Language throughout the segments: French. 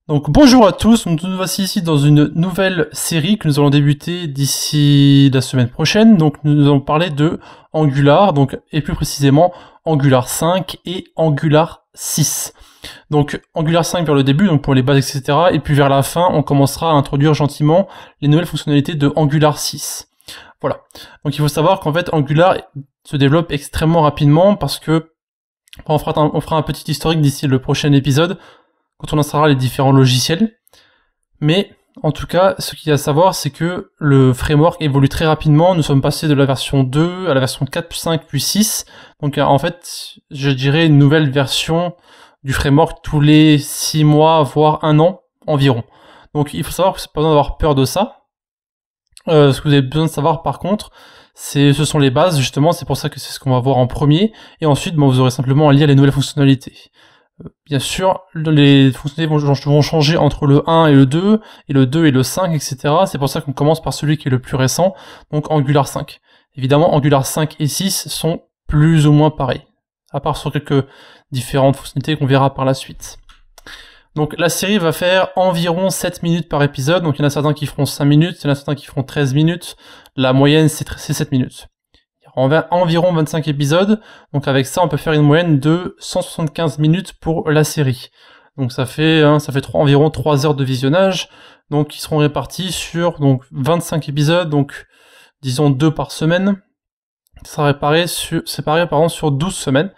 Donc bonjour à tous, nous nous voici ici dans une nouvelle série que nous allons débuter d'ici la semaine prochaine. Donc nous allons parler de Angular, et plus précisément Angular 5 et Angular 6. Donc Angular 5 vers le début, donc pour les bases, etc. Et puis vers la fin, on commencera à introduire gentiment les nouvelles fonctionnalités de Angular 6. Voilà. Donc il faut savoir qu'en fait Angular se développe extrêmement rapidement parce que on fera un petit historique d'ici le prochain épisode quand on installera les différents logiciels. Mais en tout cas, ce qu'il y a à savoir, c'est que le framework évolue très rapidement. Nous sommes passés de la version 2 à la version 4, 5, puis 6. Donc en fait, je dirais une nouvelle version du framework tous les 6 mois, voire 1 an environ. Donc il faut savoir que c'est pas besoin d'avoir peur de ça. Ce que vous avez besoin de savoir par contre, ce sont les bases justement, c'est pour ça que c'est ce qu'on va voir en premier. Et ensuite, vous aurez simplement à lire les nouvelles fonctionnalités. Bien sûr, les fonctionnalités vont changer entre le 1 et le 2, et le 2 et le 5, etc. C'est pour ça qu'on commence par celui qui est le plus récent, donc Angular 5. Évidemment, Angular 5 et 6 sont plus ou moins pareils, à part sur quelques différentes fonctionnalités qu'on verra par la suite. Donc la série va faire environ 7 minutes par épisode, donc il y en a certains qui feront 5 minutes, il y en a certains qui feront 13 minutes, la moyenne c'est 7 minutes. On va environ 25 épisodes, donc avec ça on peut faire une moyenne de 175 minutes pour la série. Donc ça fait environ 3 heures de visionnage, donc qui seront répartis sur 25 épisodes, donc disons 2 par semaine. Ça sera séparé sur 12 semaines,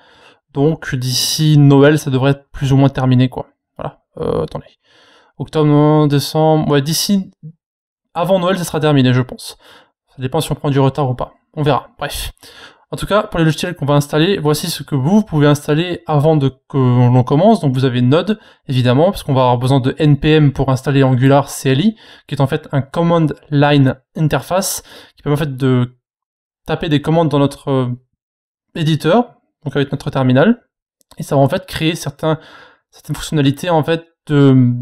donc d'ici Noël ça devrait être plus ou moins terminé quoi. Voilà, attendez. Octobre, novembre, décembre, ouais d'ici avant Noël ça sera terminé je pense. Ça dépend si on prend du retard ou pas. On verra, bref. En tout cas, pour les logiciels qu'on va installer, voici ce que vous pouvez installer avant que l'on commence. Donc vous avez Node, évidemment, parce qu'on va avoir besoin de NPM pour installer Angular CLI, qui est en fait un Command Line Interface, qui permet en fait de taper des commandes dans notre éditeur, donc avec notre terminal, et ça va en fait créer certaines fonctionnalités en fait de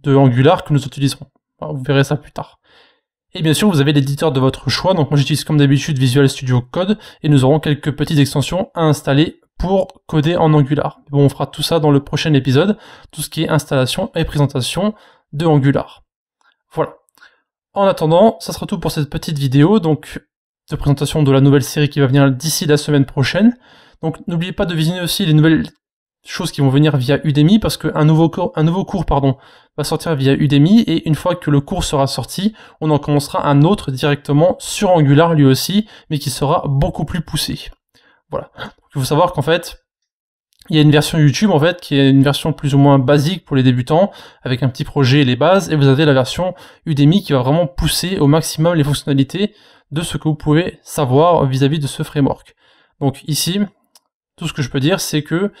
Angular que nous utiliserons. Alors, vous verrez ça plus tard. Et bien sûr, vous avez l'éditeur de votre choix, donc moi j'utilise comme d'habitude Visual Studio Code, et nous aurons quelques petites extensions à installer pour coder en Angular. Bon, on fera tout ça dans le prochain épisode, tout ce qui est installation et présentation de Angular. Voilà. En attendant, ça sera tout pour cette petite vidéo, donc de présentation de la nouvelle série qui va venir d'ici la semaine prochaine. Donc n'oubliez pas de visionner aussi les nouvelles choses qui vont venir via Udemy, parce qu'un nouveau cours va sortir via Udemy, et une fois que le cours sera sorti, on en commencera un autre directement sur Angular lui aussi, mais qui sera beaucoup plus poussé. Voilà. Donc, il faut savoir qu'en fait, il y a une version YouTube en fait, qui est une version plus ou moins basique pour les débutants, avec un petit projet et les bases, et vous avez la version Udemy qui va vraiment pousser au maximum les fonctionnalités de ce que vous pouvez savoir vis-à-vis de ce framework. Donc ici, tout ce que je peux dire, c'est que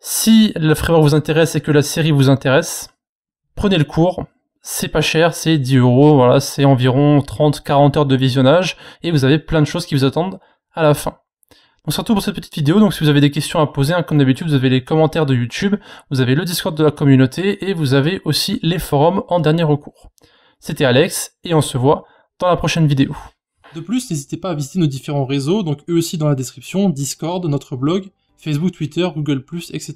si le framework vous intéresse et que la série vous intéresse, prenez le cours, c'est pas cher, c'est 10 €, voilà, c'est environ 30-40 heures de visionnage, et vous avez plein de choses qui vous attendent à la fin. Donc c'est tout pour cette petite vidéo, donc si vous avez des questions à poser, comme d'habitude, vous avez les commentaires de YouTube, vous avez le Discord de la communauté, et vous avez aussi les forums en dernier recours. C'était Alex, et on se voit dans la prochaine vidéo. De plus, n'hésitez pas à visiter nos différents réseaux, donc eux aussi dans la description, Discord, notre blog, Facebook, Twitter, Google+, etc.